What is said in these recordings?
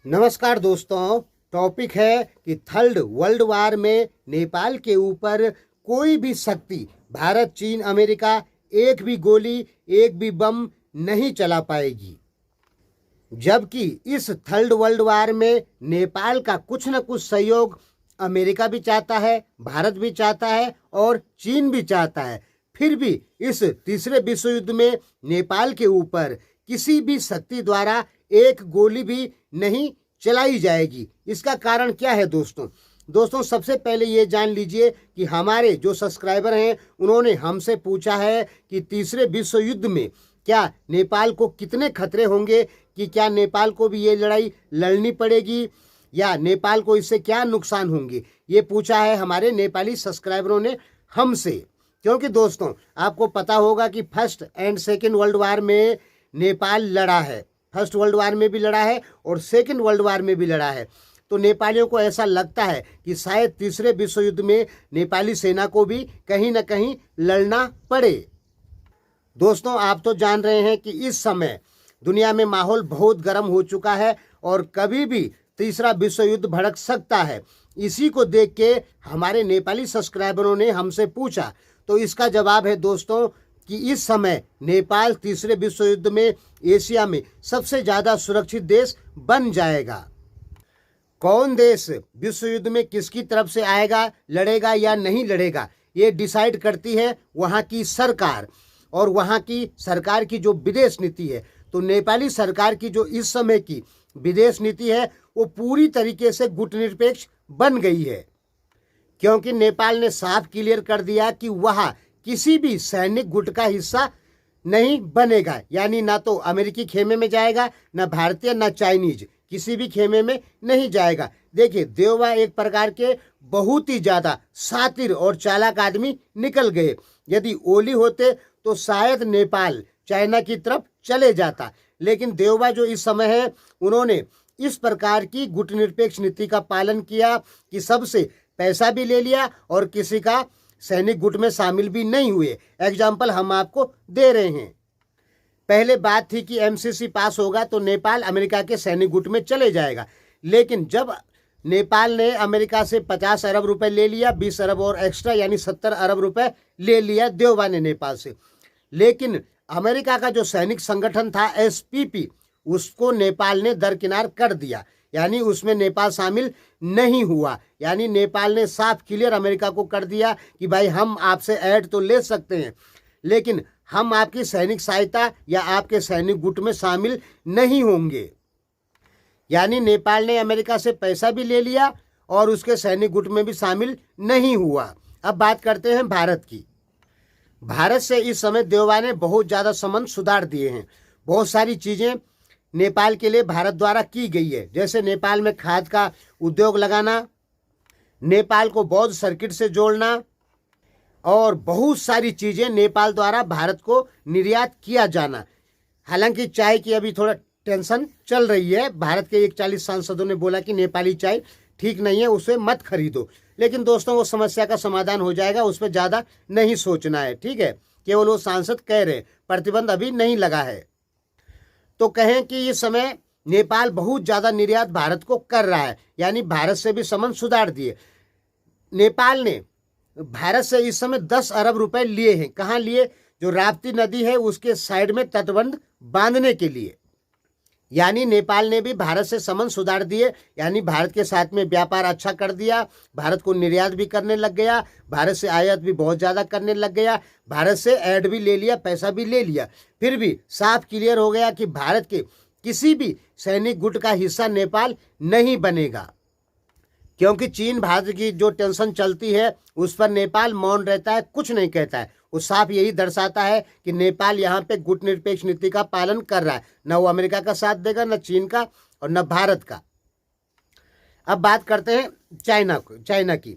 नमस्कार दोस्तों। टॉपिक है कि थर्ड वर्ल्ड वार में नेपाल के ऊपर कोई भी शक्ति, भारत, चीन, अमेरिका, एक भी गोली, एक भी बम नहीं चला पाएगी। जबकि इस थर्ड वर्ल्ड वार में नेपाल का कुछ न कुछ सहयोग अमेरिका भी चाहता है, भारत भी चाहता है और चीन भी चाहता है। फिर भी इस तीसरे विश्व युद्ध में नेपाल के ऊपर किसी भी शक्ति द्वारा एक गोली भी नहीं चलाई जाएगी। इसका कारण क्या है दोस्तों, सबसे पहले ये जान लीजिए कि हमारे जो सब्सक्राइबर हैं उन्होंने हमसे पूछा है कि तीसरे विश्व युद्ध में क्या नेपाल को कितने खतरे होंगे, कि क्या नेपाल को भी ये लड़ाई लड़नी पड़ेगी या नेपाल को इससे क्या नुकसान होंगे। ये पूछा है हमारे नेपाली सब्सक्राइबरों ने हमसे। क्योंकि दोस्तों आपको पता होगा कि first and second world war में नेपाल लड़ा है, फर्स्ट वर्ल्ड वार में भी लड़ा है और सेकेंड वर्ल्ड वार में भी लड़ा है। तो नेपालियों को ऐसा लगता है कि शायद तीसरे विश्व युद्ध में नेपाली सेना को भी कहीं ना कहीं लड़ना पड़े। दोस्तों आप तो जान रहे हैं कि इस समय दुनिया में माहौल बहुत गर्म हो चुका है और कभी भी तीसरा विश्व युद्ध भड़क सकता है। इसी को देख के हमारे नेपाली सब्सक्राइबरों ने हमसे पूछा, तो इसका जवाब है दोस्तों कि इस समय नेपाल तीसरे विश्व युद्ध में एशिया में सबसे ज़्यादा सुरक्षित देश बन जाएगा। कौन देश विश्व युद्ध में किसकी तरफ से आएगा, लड़ेगा या नहीं लड़ेगा, ये डिसाइड करती है वहाँ की सरकार, और वहाँ की सरकार की जो विदेश नीति है। तो नेपाली सरकार की जो इस समय की विदेश नीति है वो पूरी तरीके से गुटनिरपेक्ष बन गई है। क्योंकि नेपाल ने साफ क्लियर कर दिया कि वह किसी भी सैनिक गुट का हिस्सा नहीं बनेगा, यानी ना तो अमेरिकी खेमे में जाएगा, ना भारतीय, ना चाइनीज, किसी भी खेमे में नहीं जाएगा। देखिए देवबा एक प्रकार के बहुत ही ज़्यादा शातिर और चालाक आदमी निकल गए। यदि ओली होते तो शायद नेपाल चाइना की तरफ चले जाता, लेकिन देवबा जो इस समय है उन्होंने इस प्रकार की गुटनिरपेक्ष नीति का पालन किया कि सबसे पैसा भी ले लिया और किसी का सैनिक गुट में शामिल भी नहीं हुए। एग्जाम्पल हम आपको दे रहे हैं। पहले बात थी कि एमसीसी पास होगा तो नेपाल अमेरिका के सैनिक गुट में चले जाएगा, लेकिन जब नेपाल ने अमेरिका से 50 अरब रुपए ले लिया, 20 अरब और एक्स्ट्रा यानी 70 अरब रुपए ले लिया देवबा ने नेपाल से, लेकिन अमेरिका का जो सैनिक संगठन था एसपीपी उसको नेपाल ने दरकिनार कर दिया, यानी उसमें नेपाल शामिल नहीं हुआ। यानी नेपाल ने साफ क्लियर अमेरिका को कर दिया कि भाई हम आपसे ऐड तो ले सकते हैं, लेकिन हम आपकी सैनिक सहायता या आपके सैनिक गुट में शामिल नहीं होंगे। यानी नेपाल ने अमेरिका से पैसा भी ले लिया और उसके सैनिक गुट में भी शामिल नहीं हुआ। अब बात करते हैं भारत की। भारत से इस समय देवबा ने बहुत ज़्यादा संबंध सुधार दिए हैं। बहुत सारी चीज़ें नेपाल के लिए भारत द्वारा की गई है, जैसे नेपाल में खाद का उद्योग लगाना, नेपाल को बौद्ध सर्किट से जोड़ना और बहुत सारी चीज़ें नेपाल द्वारा भारत को निर्यात किया जाना। हालांकि चाय की अभी थोड़ा टेंशन चल रही है। भारत के 41 सांसदों ने बोला कि नेपाली चाय ठीक नहीं है, उसे मत खरीदो, लेकिन दोस्तों वो समस्या का समाधान हो जाएगा, उस पर ज़्यादा नहीं सोचना है, ठीक है। केवल वो सांसद कह रहे, प्रतिबंध अभी नहीं लगा है। तो कहें कि इस समय नेपाल बहुत ज़्यादा निर्यात भारत को कर रहा है, यानी भारत से भी संबंध सुधार दिए। नेपाल ने भारत से इस समय 10 अरब रुपए लिए हैं। कहाँ लिए? जो राप्ती नदी है उसके साइड में तटबंध बांधने के लिए। यानी नेपाल ने भी भारत से संबंध सुधार दिए, यानी भारत के साथ में व्यापार अच्छा कर दिया, भारत को निर्यात भी करने लग गया, भारत से आयात भी बहुत ज़्यादा करने लग गया, भारत से ऐड भी ले लिया, पैसा भी ले लिया। फिर भी साफ क्लियर हो गया कि भारत के किसी भी सैनिक गुट का हिस्सा नेपाल नहीं बनेगा। क्योंकि चीन भारत की जो टेंशन चलती है उस पर नेपाल मौन रहता है, कुछ नहीं कहता है। वो साफ यही दर्शाता है कि नेपाल यहाँ पे गुटनिरपेक्ष नीति का पालन कर रहा है। न वो अमेरिका का साथ देगा, न चीन का और न भारत का। अब बात करते हैं चाइना की।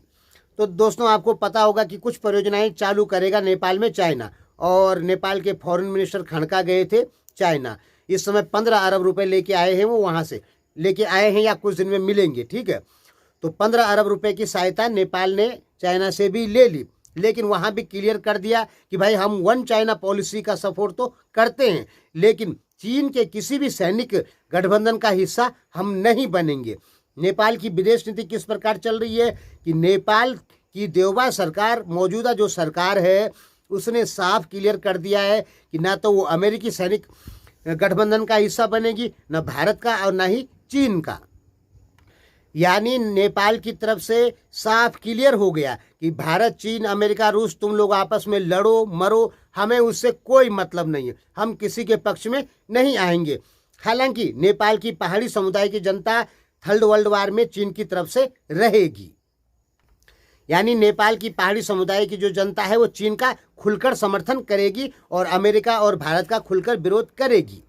तो दोस्तों आपको पता होगा कि कुछ परियोजनाएं चालू करेगा नेपाल में चाइना, और नेपाल के फॉरेन मिनिस्टर खड़का गए थे चाइना। इस समय 15 अरब रुपए लेके आए हैं, वो वहाँ से लेके आए हैं या कुछ दिन में मिलेंगे, ठीक है। तो 15 अरब रुपए की सहायता नेपाल ने चाइना से भी ले ली, लेकिन वहाँ भी क्लियर कर दिया कि भाई हम वन चाइना पॉलिसी का सपोर्ट तो करते हैं, लेकिन चीन के किसी भी सैनिक गठबंधन का हिस्सा हम नहीं बनेंगे। नेपाल की विदेश नीति किस प्रकार चल रही है कि नेपाल की देवबा सरकार, मौजूदा जो सरकार है, उसने साफ क्लियर कर दिया है कि ना तो वो अमेरिकी सैनिक गठबंधन का हिस्सा बनेगी, न भारत का और न ही चीन का। यानी नेपाल की तरफ से साफ क्लियर हो गया कि भारत, चीन, अमेरिका, रूस, तुम लोग आपस में लड़ो मरो, हमें उससे कोई मतलब नहीं है, हम किसी के पक्ष में नहीं आएंगे। हालांकि नेपाल की पहाड़ी समुदाय की जनता थर्ड वर्ल्ड वार में चीन की तरफ से रहेगी। यानी नेपाल की पहाड़ी समुदाय की जो जनता है वो चीन का खुलकर समर्थन करेगी और अमेरिका और भारत का खुलकर विरोध करेगी।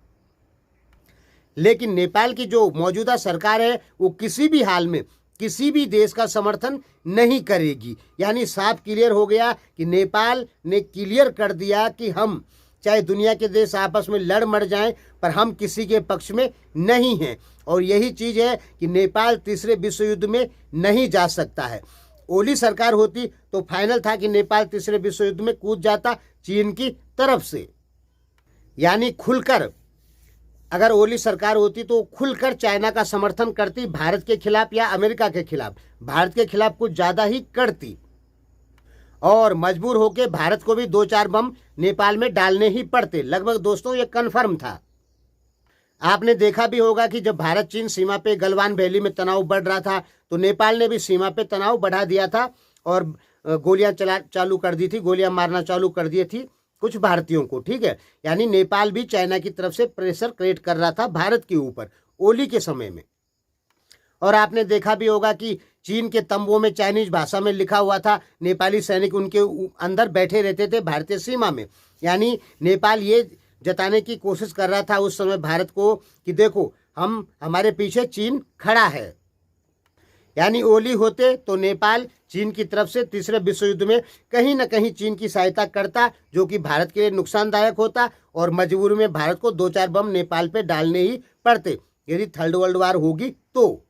लेकिन नेपाल की जो मौजूदा सरकार है वो किसी भी हाल में किसी भी देश का समर्थन नहीं करेगी। यानी साफ क्लियर हो गया कि नेपाल ने क्लियर कर दिया कि हम चाहे दुनिया के देश आपस में लड़ मर जाएं, पर हम किसी के पक्ष में नहीं हैं। और यही चीज़ है कि नेपाल तीसरे विश्व युद्ध में नहीं जा सकता है। ओली सरकार होती तो फाइनल था कि नेपाल तीसरे विश्व युद्ध में कूद जाता चीन की तरफ से। यानी खुलकर, अगर ओली सरकार होती तो खुलकर चाइना का समर्थन करती भारत के खिलाफ या अमेरिका के खिलाफ। भारत के खिलाफ कुछ ज़्यादा ही करती और मजबूर होकर भारत को भी 2-4 बम नेपाल में डालने ही पड़ते। लगभग दोस्तों ये कन्फर्म था। आपने देखा भी होगा कि जब भारत चीन सीमा पे गलवान वैली में तनाव बढ़ रहा था तो नेपाल ने भी सीमा पे तनाव बढ़ा दिया था और गोलियां चालू कर दी थी, गोलियां मारना चालू कर दी थी कुछ भारतीयों को। ठीक है, यानी नेपाल भी चाइना की तरफ से प्रेशर क्रिएट कर रहा था भारत के ऊपर ओली के समय में। और आपने देखा भी होगा कि चीन के तंबुओं में चाइनीज भाषा में लिखा हुआ था, नेपाली सैनिक उनके अंदर बैठे रहते थे भारतीय सीमा में। यानी नेपाल ये जताने की कोशिश कर रहा था उस समय भारत को कि देखो हमारे पीछे चीन खड़ा है। यानी ओली होते तो नेपाल चीन की तरफ से तीसरे विश्व युद्ध में कहीं ना कहीं चीन की सहायता करता, जो कि भारत के लिए नुकसानदायक होता और मजबूरी में भारत को 2-4 बम नेपाल पे डालने ही पड़ते यदि थर्ड वर्ल्ड वार होगी तो।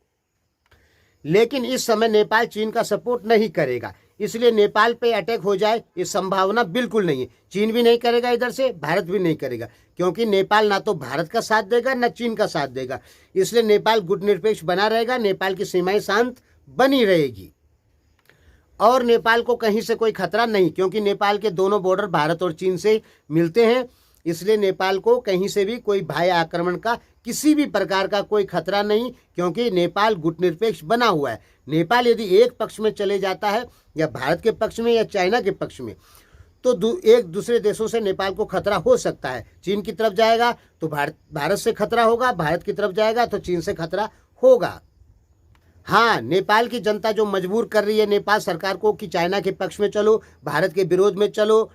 लेकिन इस समय नेपाल चीन का सपोर्ट नहीं करेगा, इसलिए नेपाल पे अटैक हो जाए ये संभावना बिल्कुल नहीं है। चीन भी नहीं करेगा इधर से, भारत भी नहीं करेगा, क्योंकि नेपाल ना तो भारत का साथ देगा ना चीन का साथ देगा। इसलिए नेपाल गुटनिरपेक्ष बना रहेगा, नेपाल की सीमाएं शांत बनी रहेगी और नेपाल को कहीं से कोई खतरा नहीं, क्योंकि नेपाल के दोनों बॉर्डर भारत और चीन से मिलते हैं। इसलिए नेपाल को कहीं से भी कोई बाह्य आक्रमण का किसी भी प्रकार का कोई खतरा नहीं, क्योंकि नेपाल गुटनिरपेक्ष बना हुआ है। नेपाल यदि एक पक्ष में चले जाता है या भारत के पक्ष में या चाइना के पक्ष में तो एक दूसरे देशों से नेपाल को खतरा हो सकता है। चीन की तरफ जाएगा तो भारत से खतरा होगा, भारत की तरफ जाएगा तो चीन से खतरा होगा। हाँ, नेपाल की जनता जो मजबूर कर रही है नेपाल सरकार को कि चाइना के पक्ष में चलो, भारत के विरोध में चलो,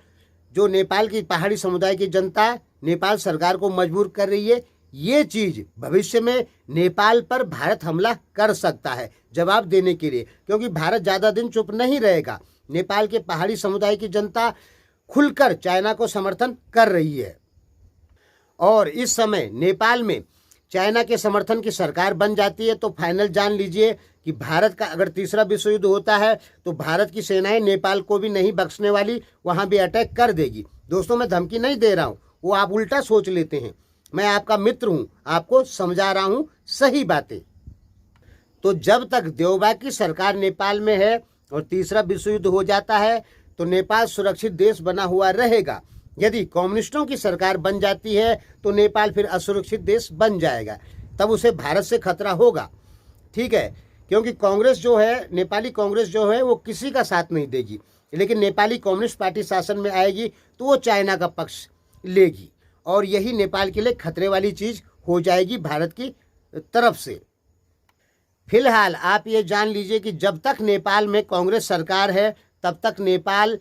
जो नेपाल की पहाड़ी समुदाय की जनता नेपाल सरकार को मजबूर कर रही है, ये चीज़ भविष्य में नेपाल पर भारत हमला कर सकता है जवाब देने के लिए, क्योंकि भारत ज़्यादा दिन चुप नहीं रहेगा। नेपाल के पहाड़ी समुदाय की जनता खुलकर चाइना को समर्थन कर रही है और इस समय नेपाल में चाइना के समर्थन की सरकार बन जाती है तो फाइनल जान लीजिए कि भारत का अगर तीसरा विश्व युद्ध होता है तो भारत की सेनाएं नेपाल को भी नहीं बख्शने वाली, वहां भी अटैक कर देगी। दोस्तों, मैं धमकी नहीं दे रहा हूं, वो आप उल्टा सोच लेते हैं। मैं आपका मित्र हूं, आपको समझा रहा हूं सही बातें। तो जब तक देवबा की सरकार नेपाल में है और तीसरा विश्व युद्ध हो जाता है तो नेपाल सुरक्षित देश बना हुआ रहेगा। यदि कम्युनिस्टों की सरकार बन जाती है तो नेपाल फिर असुरक्षित देश बन जाएगा, तब उसे भारत से खतरा होगा। ठीक है, क्योंकि कांग्रेस जो है, नेपाली कांग्रेस जो है वो किसी का साथ नहीं देगी, लेकिन नेपाली कम्युनिस्ट पार्टी शासन में आएगी तो वो चाइना का पक्ष लेगी और यही नेपाल के लिए खतरे वाली चीज़ हो जाएगी भारत की तरफ से। फिलहाल आप ये जान लीजिए कि जब तक नेपाल में कांग्रेस सरकार है तब तक नेपाल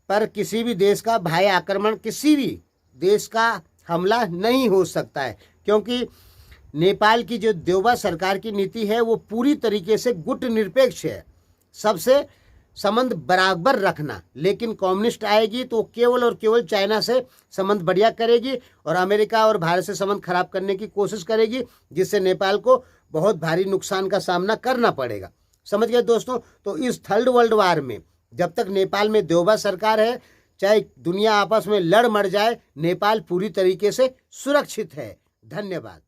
पर किसी भी देश का बाह्य आक्रमण, किसी भी देश का हमला नहीं हो सकता है, क्योंकि नेपाल की जो देवबा सरकार की नीति है वो पूरी तरीके से गुटनिरपेक्ष है, सबसे संबंध बराबर रखना। लेकिन कम्युनिस्ट आएगी तो केवल और केवल चाइना से संबंध बढ़िया करेगी और अमेरिका और भारत से संबंध खराब करने की कोशिश करेगी, जिससे नेपाल को बहुत भारी नुकसान का सामना करना पड़ेगा। समझ गए दोस्तों? तो इस थर्ड वर्ल्ड वार में जब तक नेपाल में देवबा सरकार है, चाहे दुनिया आपस में लड़ मर जाए, नेपाल पूरी तरीके से सुरक्षित है। धन्यवाद।